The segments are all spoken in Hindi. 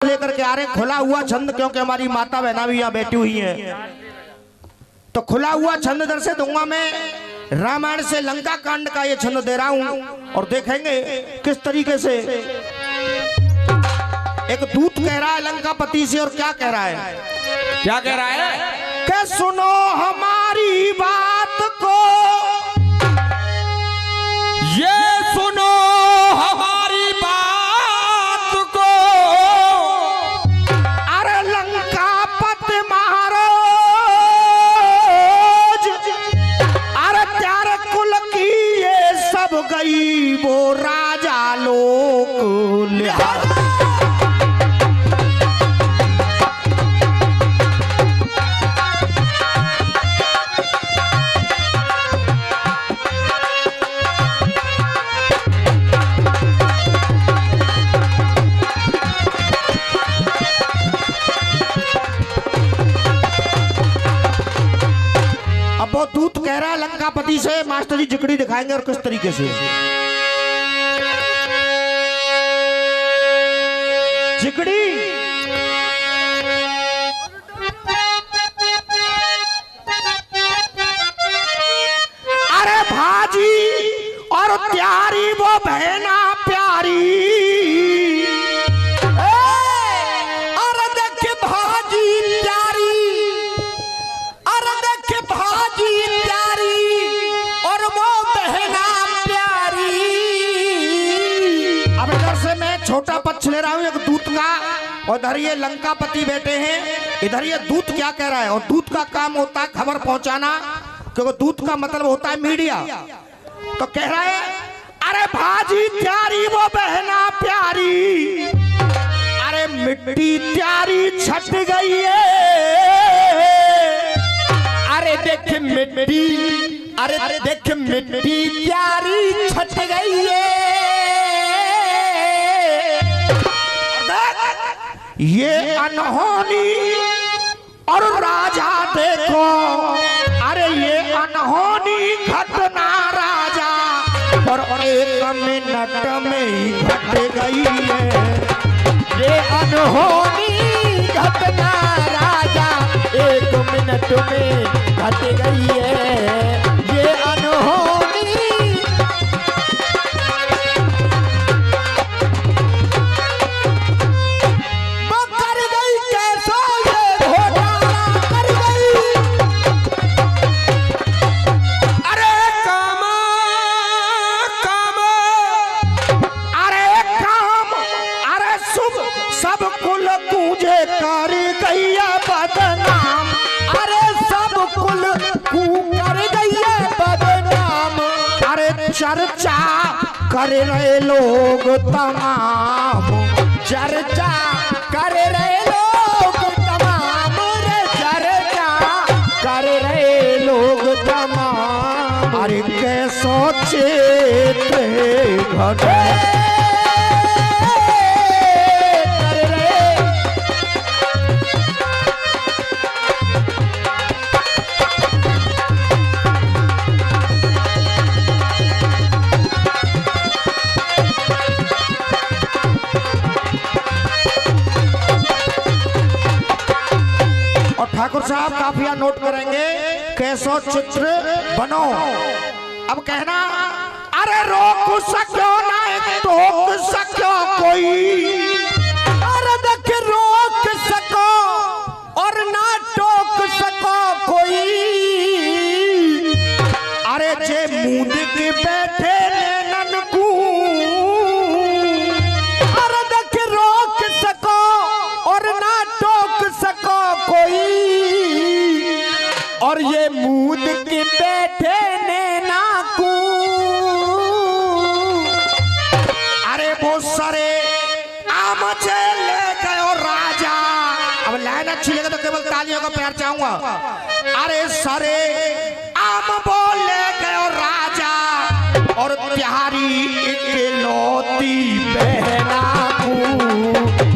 लेकर के आ रहे खुला हुआ छंद, क्योंकि हमारी माता बहना भी यहाँ बैठी हुई है, तो खुला हुआ छंद दर से दूंगा मैं। रामायण से लंका कांड का ये छंद दे रहा हूं और देखेंगे किस तरीके से एक दूत कह रहा है लंकापति से, और क्या कह रहा है, क्या कह रहा है कि सुनो हमारी बात को, ये सुनो हमारी बात को, अरे लंकापति महाराज, अरे त्यार कुल की ये सब गई वो राजा लोग लिहाज। अब वो दूत कह रहा है लंकापति से, मास्टर जी जिकड़ी दिखाएंगे और किस तरीके से जिकड़ी। अरे भाजी और त्यारी वो बहना प्यारी, अरे देख भाजी प्यारी, अरे देख भाजी प्यारी और वो बहना प्यारी। अब इधर से मैं छोटा पक्ष ले रहा हूं एक दूत का, और इधर ये लंकापति बैठे हैं, इधर ये दूत क्या कह रहा है। और दूत का काम होता है खबर पहुंचाना, क्योंकि दूत का मतलब होता है मीडिया। तो कह रहा है अरे भाजी प्यारी वो बहना प्यारी, अरे मिट्टी प्यारी छट गई है, अरे देख मिट्टी, अरे देख मिट्टी प्यारी छट गई है। ये अनहोनी और राजा देखो, अरे ये अनहोनी घटना राजा और 1 मिनट में ही घट गई है। ये अनहोनी घटना राजा 1 मिनट में घट गई है। ये अनहोनी वो कर गई, कैसा ये घोटाला कर गई। अरे कामा कामा, अरे काम, अरे शुभ सब कुल पूजे कर गैया बदनाम, अरे सब कुल कर गई है बदनाम। अरे चर्चा कर रहे लोग तमाम, चर्चा कर रहे लोग तमाम रे, चर्चा कर रहे लोग तमाम। अरे कैसो चेत घटे, कर रहे और ठाकुर साहब काफिया नोट करेंगे, कैसो चित्र बनो। अब कहना अरे रोक सको ना टोक सको कोई, अरे देख रोक सको और ना टोक सको कोई। अरे जे मुंद के बैठे नैनन को, अरे देख रोक सको और ना टोक सको कोई। और ये मूद के बैठे नैना को, अरे वो सरे आम ले गयो राजा। अब लाइन अच्छी लगे तो केवल तालियों का प्यार चाहूंगा। अरे सरे आम बोले गयो राजा और प्यारी इकलौती बहना को,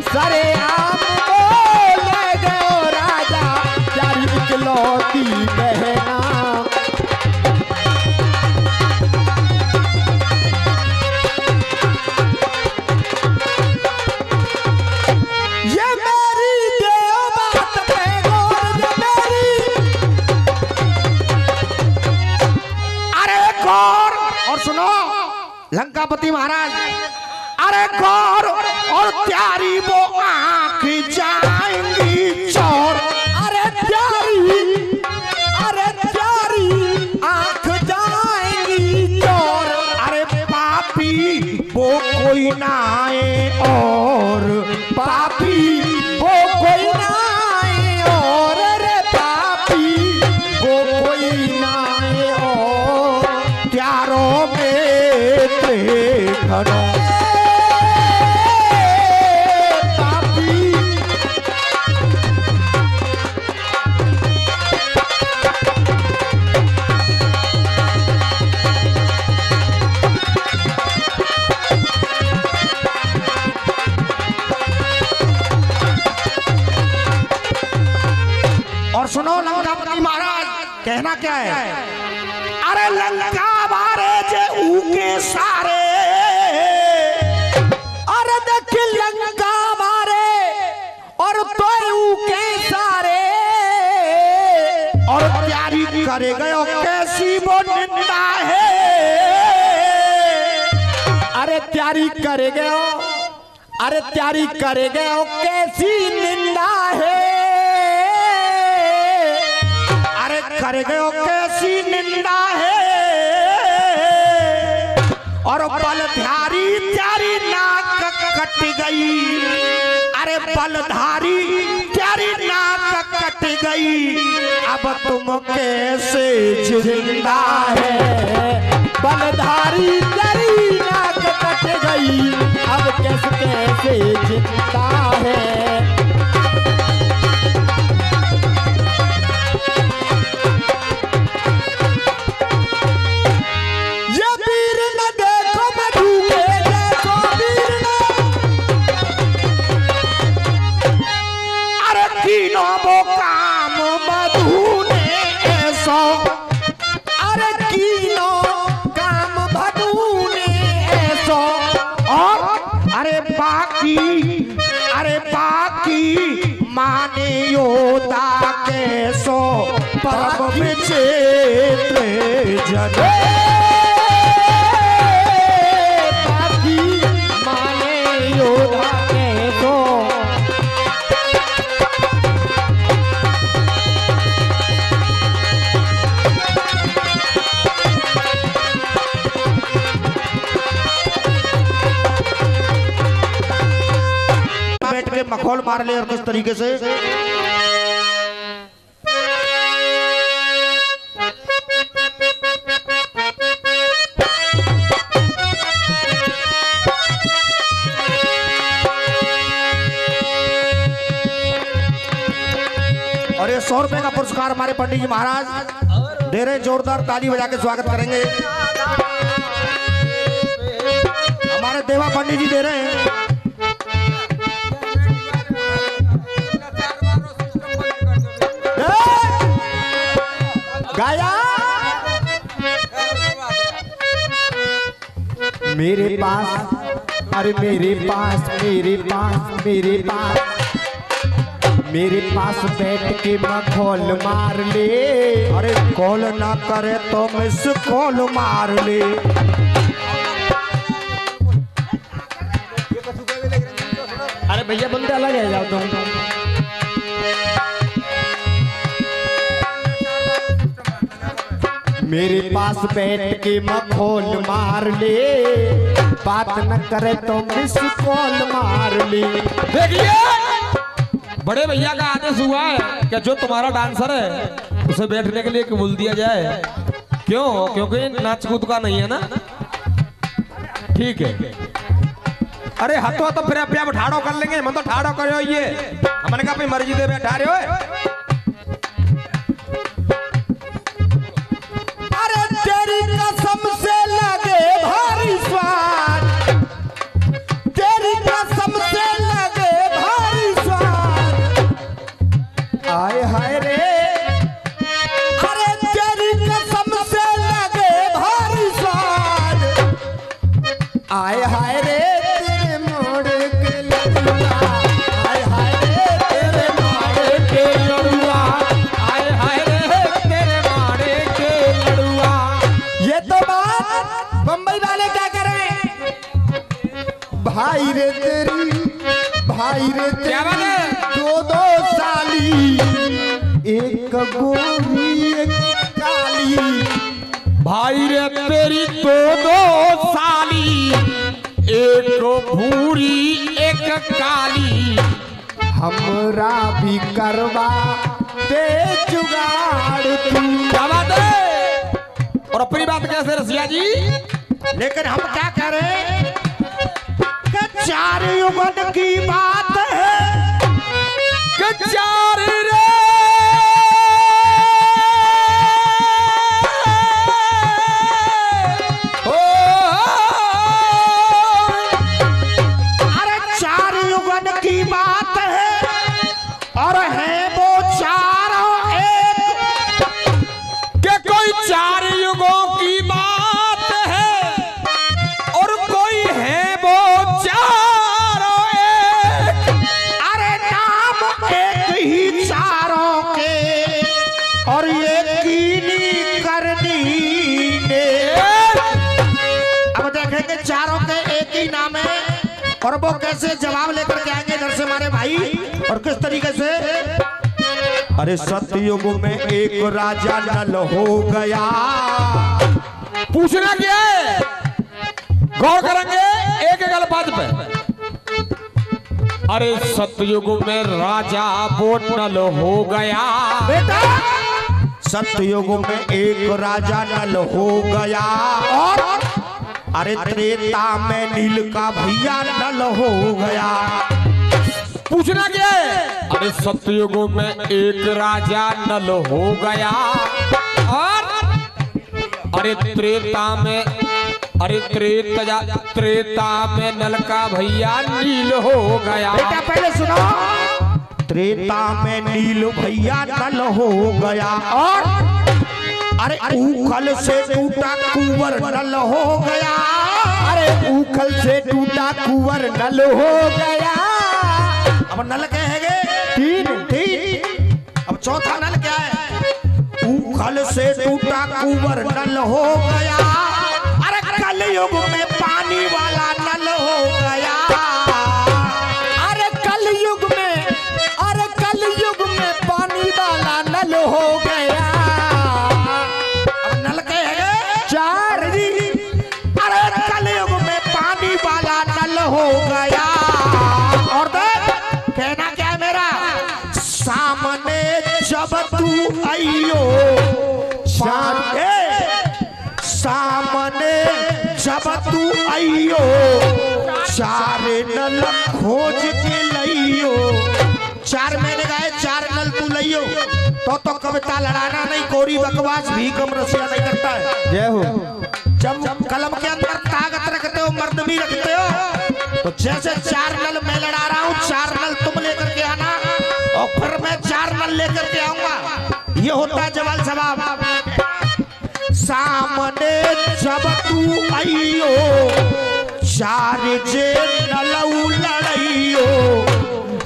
सरे आम बोले गयो राजा, प्यारी इकलौती बहना। ये लंकापति महाराज, अरे गौर और त्यारी वो आंख जाएंगी चोर। अरे प्यारी आंख जाएंगी चोर। अरे पापी वो कोई ना आए और पापी वो कोई ना आए और। रे पापी वो कोई ना आए और। त्यारों में देखो और सुनो लंकापति महाराज, कहना क्या है? अरे लंका बारे जे ऊके सारे, अरे देख लंका मारे और तो ऊके सारे। और तैयारी करे गयो कैसी वो निंदा है। अरे तैयारी करे गयो, अरे तैयारी करे गयो कैसी निंदा है। अरे करे गयो कैसी निंदा है। और बलधारी त्यारी नाक कट गई। अरे बलधारी त्यारी नाक कट गई। अब तुम कैसे जिंदा है। बलधारी तेरी नाक कट गई। अब कैसे जिंदा है। ये वीर न देखो मधु के देखो वीर न। अरे तीनों वो काम मधु ने ऐसो। अरे तीनों काम मधु ने ऐसो। और अरे बाकी माने योदा कैसो परम में चेते जन। बाकी माने योधा कैसो। बैठ के मखौल मार ले और किस तरीके से। और ये 100 रुपए का पुरस्कार हमारे पंडित जी महाराज दे रहे, जोरदार ताली बजा के स्वागत करेंगे। हमारे देवा पंडित जी दे रहे हैं। गाया मेरे पास, अरे मेरे पास मेरे पास बैठ के मखौल मार ले। अरे कॉल ना करे तो मिस कॉल मार ले। अरे भैया बंदे अलग है, जाओ तुम। मेरे पास बैठ के मखौल मार ले। बात न करे तो मिस कॉल मार ले। देखिए बड़े भैया का आदेश हुआ है कि जो तुम्हारा डांसर है उसे बैठने के लिए बोल दिया जाए। क्यों? क्योंकि नाच कूद का नहीं है ना। ठीक है। अरे हथो तो फिर आप ठाड़ो कर लेंगे। मन तो ठाड़ो करो ये। हमने कहा अपनी मर्जी दे बैठा रहे हो। अरे तेरी कसम से लगे भारी स्वाद। तेरी कसम से लगे भारी स्वाद। आए हाय रे। अरे तेरी कसम से लगे भारी स्वाद। आए हाय रे तेरे मोड़ के लड़ुआ। आए हाय रे तेरे मोड़ के लड़ुआ। क्या बात है? दो दो साली, एक गोरी एक काली। भाई रे तेरी दो साली, एक भूरी एक काली। हमरा भी करवा दे जुगाड़ तू। क्या बात है? और अपनी बात कैसे रसिया जी? लेकिन हम क्या कह रहे हैं कि चार युगन की बात है कि चार रे ओ, अरे चार युगन की बात है और है वो चारों एक कि कोई चार युगों की बात है और कोई है वो चारों एक। अरे नाम एक ही चारों के और ये कीनी करनी ने। अब देखेंगे चारों के एक ही नाम है और वो कैसे जवाब लेकर के आएंगे इधर से हमारे भाई और किस तरीके से। अरे सतयुग में एक राजा नल हो गया। पूछना क्या है? गौर करेंगे एक एक अल्फाज पे। अरे सतयुग में राजा वो नल हो गया। बेटा सतयुग में एक राजा नल हो गया और अरे त्रेता में नील का भैया नल हो गया। पूछना क्या है? अरे सतयुग में एक राजा नल हो गया और अरे त्रेता में त्रेता में नल का भैया नील हो गया। बेटा पहले सुनो, त्रेता में नील भैया नल हो गया और अरे उखल से टूटा कुंवर नल हो गया। अरे उखल से टूटा कुंवर नल हो गया। अब नल कहेंगे तीन। अब चौथा नल क्या है? उखल से टूटा कुंवर नल हो गया। अरे कलयुग में पानी वाला नल हो गया। अरे कलयुग में पानी वाला नल हो गया। अब नल कहेंगे चार। अरे कलयुग में पानी वाला नल हो गया। और देख कहना क्या है मेरा, सामने जब तू आइयो सामने जब तू आइयो चार नल खोज के लइयो। चार मैंने गाए चार नल तू लइयो तो कविता लड़ाना नहीं, कोरी बकवास भी कम रसिया नहीं करता है। जय हो। जब कलम के अंदर ताकत रखते हो मर्द भी रखते हो तो जैसे चार नल मैं लड़ा रहा हूँ, चार नल तुम लेकर के आना और फिर मैं चार नल लेकर के आऊंगा। ये होता है जवाल जवाब। सामने जब तू आइयो चार जे नलऊ लड़इयो।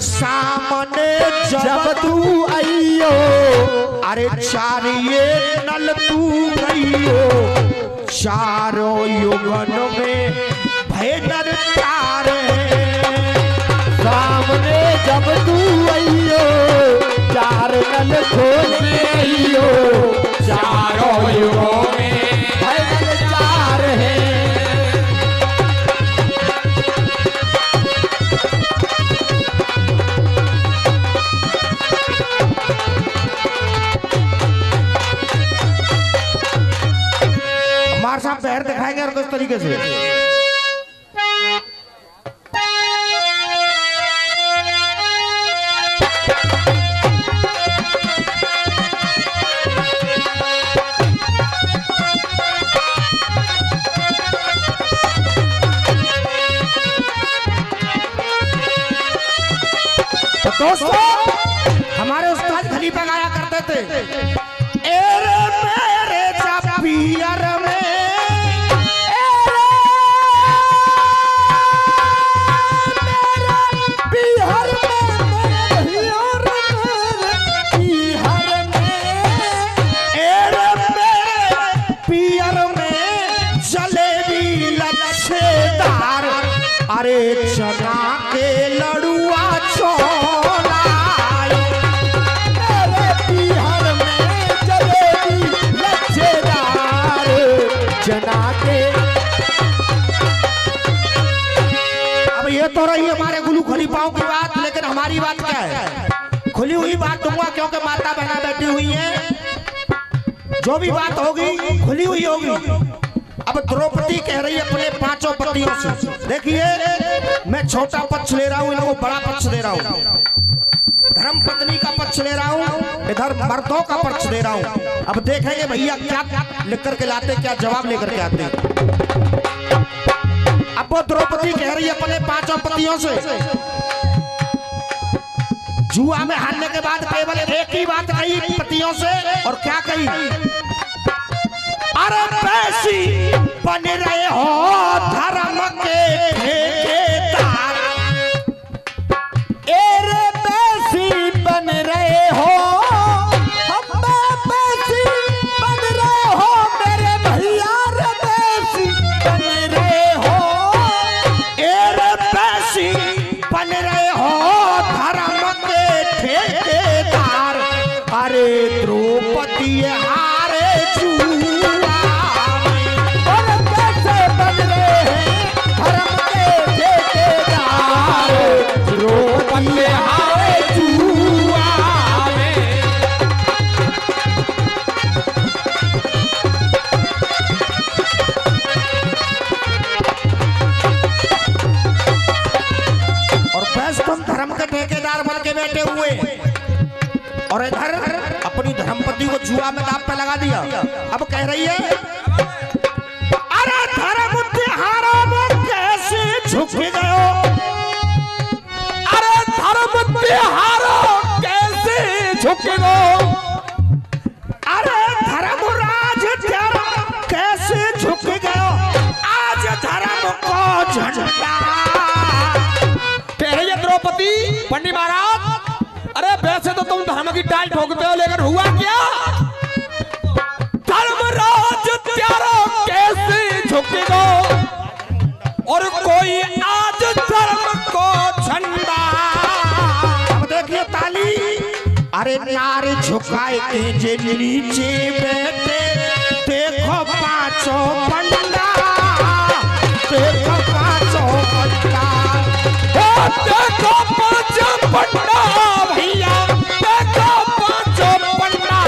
सामने जब तू आइयो अरे चार ये नल तू गइयो। चारों युगन में भैदर चार सामने जब तू आइयो चार नल खोज आइयो। चारों युगों में भैदर चार है। मार साहब पैर दिखाएंगे और किस तरीके से। तो दोस्तों हमारे उस्ताद खलीफा गाया करते थे, एरे मेरे जबियर में अरे चना के लड़ुआ चो पाँव की बात, लेकिन हमारी बात क्या है, खुली हुई बात दूंगा क्योंकि माता बहना बैठी हुई है। जो भी बात होगी खुली हुई होगी। अब द्रौपदी कह रही है अपने पांचों पतियों से, देखिए मैं छोटा पक्ष ले रहा हूं, इनको बड़ा पक्ष दे रहा हूं, धर्म पत्नी का पक्ष ले रहा हूं, इधर मर्दों का पक्ष दे रहा हूं। अब देखेंगे भैया क्या लिख करके लाते, क्या जवाब लेकर के आते। अब वो द्रौपदी कह रही है अपने पांचों पतियों से, जुआ में हारने के बाद केवल एक ही बात कही पतियों से, और क्या कही, अरे पैसी बन रहे हो धर्म के ठेकेदार, एरे पैसी बन रहे हो, हम पैसी बन रहे हो मेरे भैया, रे पैसी बन रहे हो, एरे पैसी बन रहे हो धर्म के ठेकेदार, अरे द्रौपदी हारे जुआ, और कैसे बन रहे हैं धर्म के ठेकेदार, द्रौपदी हारे जुआ में। और बस तुम धर्म के ठेकेदार बन के बैठे हुए, और इधर अपनी धर्मपति को जुआ में दांव पे लगा दिया। अब कह रही है, अरे धर्म त्योहारों में कैसे झुक गए हो, अरे धर्म त्योहारों कैसे झुक गो, अरे धर्मराज तेरा कैसे झुक गए हो, आज धर्म को झंडा। कह रही है द्रौपदी, पंडित महाराज, अरे वैसे तो तुम धर्म की टाल ठोकते हो, लेकिन हुआ क्या, धर्मराज प्यारा कैसे झुकेगा, और कोई आज धर्म को झंडा। अब देखिए ताली, अरे नारे झुकाए के जे नीचे बैठे, देखो पांचों पंडा, देखो पांचों पंडा, देखो पांचों पंडा भैया, देखो पांचों पंडा,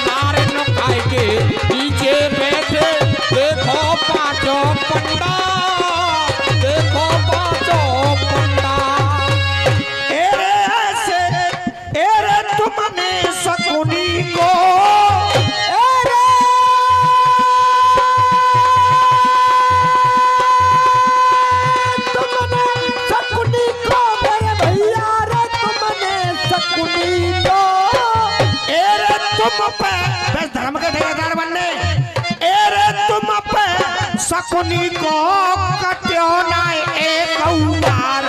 नारे नुकाए के नीचे बैठे, देखो पांचों पंडा, देखो पांचों पंडा। एरे ऐसे, एरे तुमने शकुनी को, शकुनी को मेरे भैया, रे तुमने शकुनी को, एरे तुम पे, बस धर्म के ठेकेदार बनने, एरे तुम पे शकुनी को कट्यो ना एक उतार,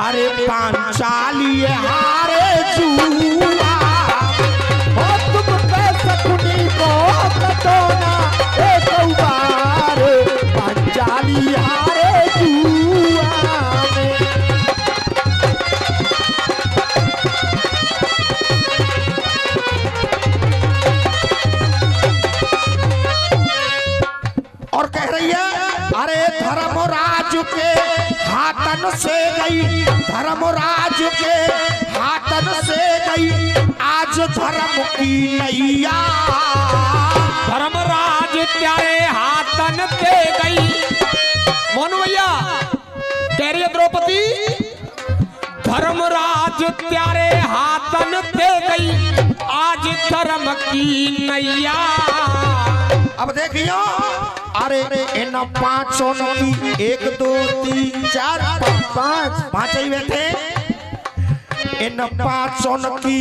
अरे पांचाली हारे जुआ, और तुम पे शकुनी को कटोना एक बार, पंचाली हारे जुआ में। और कह रही है, अरे धर्मराज के हाथन से गई, धर्मराज के हाथन से गई आज धर्म की नैया, धर्मराज त्यारे हाथन ते गई। मोनू भैया कह रही है द्रौपदी, धर्मराज त्यारे हाथन ते गई आज धर्म की नैया। अब देखियो, अरे इन पांचों की 1 2 3 4 पांच ही बैठे, इन पांचों की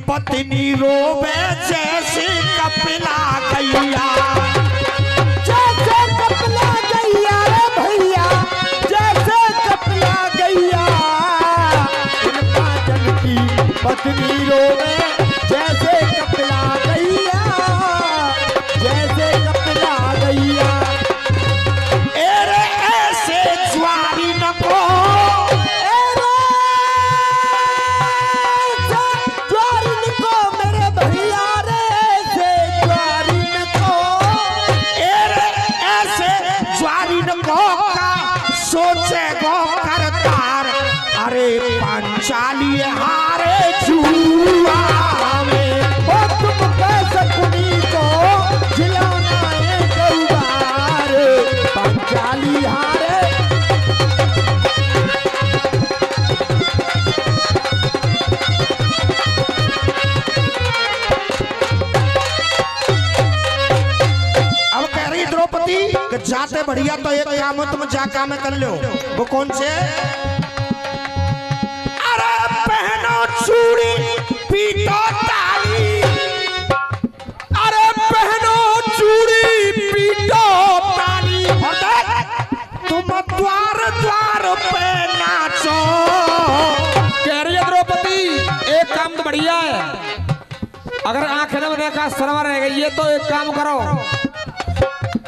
पत्नी रोवे जैसे कपिला गैया, जैसे कपिला गैया, रे भैया जैसे कपिला गैया, इन पांचन की पत्नी रोवे जैसे कपिला गैया, जैसे कपिला गैया। एरे ऐसे ज्वारी न को, ज्वारिन को मेरे भैया, रे ऐसे ज्वारिन को, एरे ऐसे ज्वारी न को का सोचे गो करतार, जाते बढ़िया तो एक काम है, तुम जा काम कर लो। वो कौन से? अरे पहनो चूड़ी पीटो ताली, अरे पहनो चूड़ी पीटो ताली, और देख तुम द्वार द्वार पे नाचो। कह रही है द्रौपदी एक काम तो बढ़िया है, अगर आंखें न बने का शर्मा रह गई है तो एक काम करो,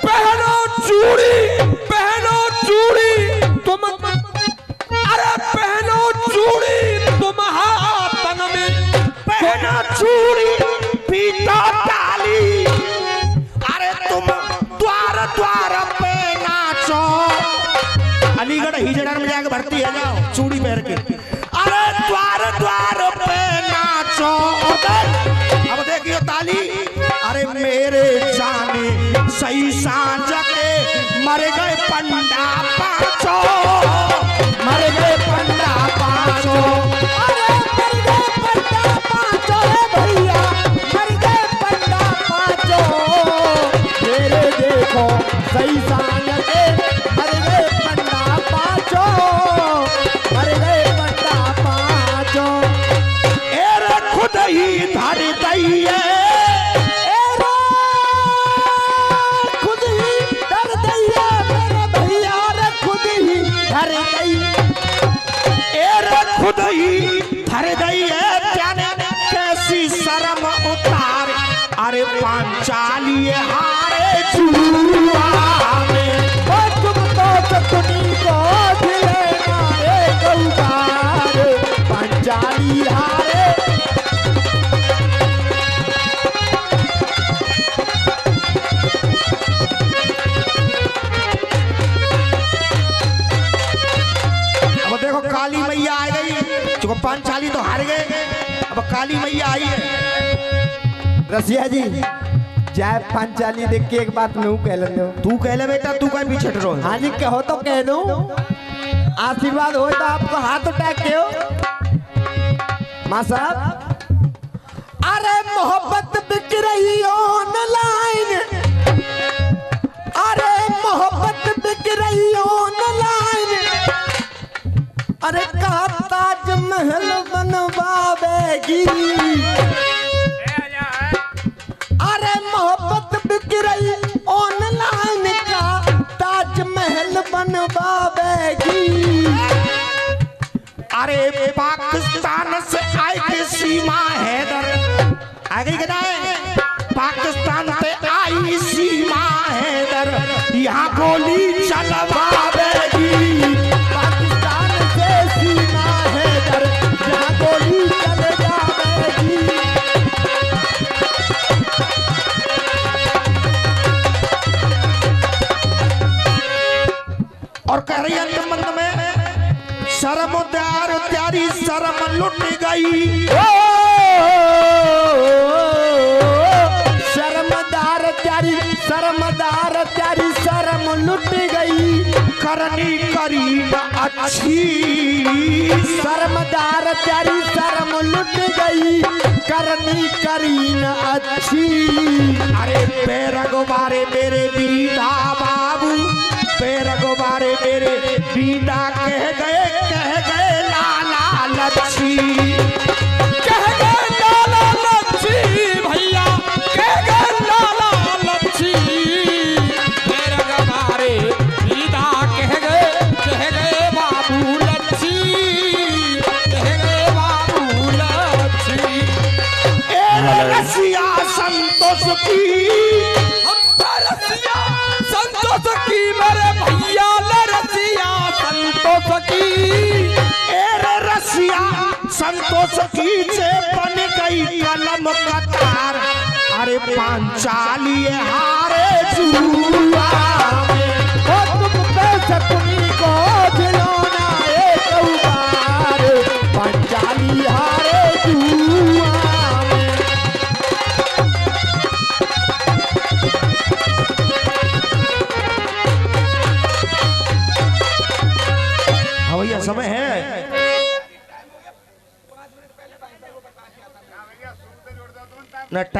पहनो चूड़ी तुम, अरे पहनो चूड़ी तुम हाथन में, पहनो चूड़ी पीटो ताली, अरे तुम द्वार द्वार पे नाचो। अलीगढ़ हिजड़न में जाके भर्ती है जाओ चूड़ी पहन के। अरे द्वार द्वार पे नाचो। अब देखियो ताली। अरे मेरे जाने सही सांझ के मर गए पंडा पांचो, मर गए पंडा पांचो। अरे मर गए पंडा पांचो है भैया, मर गए पंडा पांचो। मेरे देखो सही सांझ के मर गए पंडा पांचो, मर गए पंडा पांचो। एरे खुद ही धर दइए, खुद ही डर दैया मेरे भैया रे, खुद ही डर गई। एरे खुद ही धर दइए, जाने कैसी शर्म उतार। अरे पांचाली हारे जुआ में, ओ तुम तो सकुनी को दिलेना एक उबार, पंचाली हारे। अब देखो काली मैया आ गई, जो पांचाली तो हार गए, अब काली मैया आई है। रसिया जी जय पंचाली देख के एक बात नू कह लेते हो। तू कह ले बेटा, तू कहीं पीछे रहो। हाँ जी कहो तो कह दूं, आशीर्वाद हो तो आपको हाथ उठा के हो माँ साहब। अरे मोहब्बत बिक रही ऑनलाइन, अरे मोहब्बत बिक रही ऑनलाइन। अरे कहा ताजमहल बनवावेगी, अरे मोहब्बत बिक रही ऑनलाइन, का ताजमहल बनवावेगी। अरे पाकिस्तान से आए के सीमा हैदर आ गई क्या है? पाकिस्तान से आई सीमा हैदर, यहाँ गोली चलवावेगी। पाकिस्तान से सीमा हैदर, जहाँ गोली चल जावेगी। और कह रही है मंद में शर्म त्यार त्यारी शर्म लुट गई। शर्मदार त्यारी शर्मदार त्यारी शर्म लुट गई। करनी करी न अच्छी, शर्मदार त्यारी शर्म लुट गई, करनी करी न अच्छी। अरे पैर गुबारे मेरे बीदा बाबू, पैर गुबारे मेरे बीदा कह गए लाला लच्छी, कह गए लाला लच्छी भैया, कह गए लाला लच्छी। मेरे गवारे सीधा कह गए बाबू लच्छी, कह गए बाबू लच्छी। रसिया संतोष की, रसिया संतोष की मेरे भैया, रसिया संतोष की। रसिया संतोष की से बन गई कलम कतार। अरे पांचाली हारे जुआ में, ओ तुम पे सकुनी को खिलौना एक उबार, पंचाली हारे जुआ में। हाँ भैया समय है न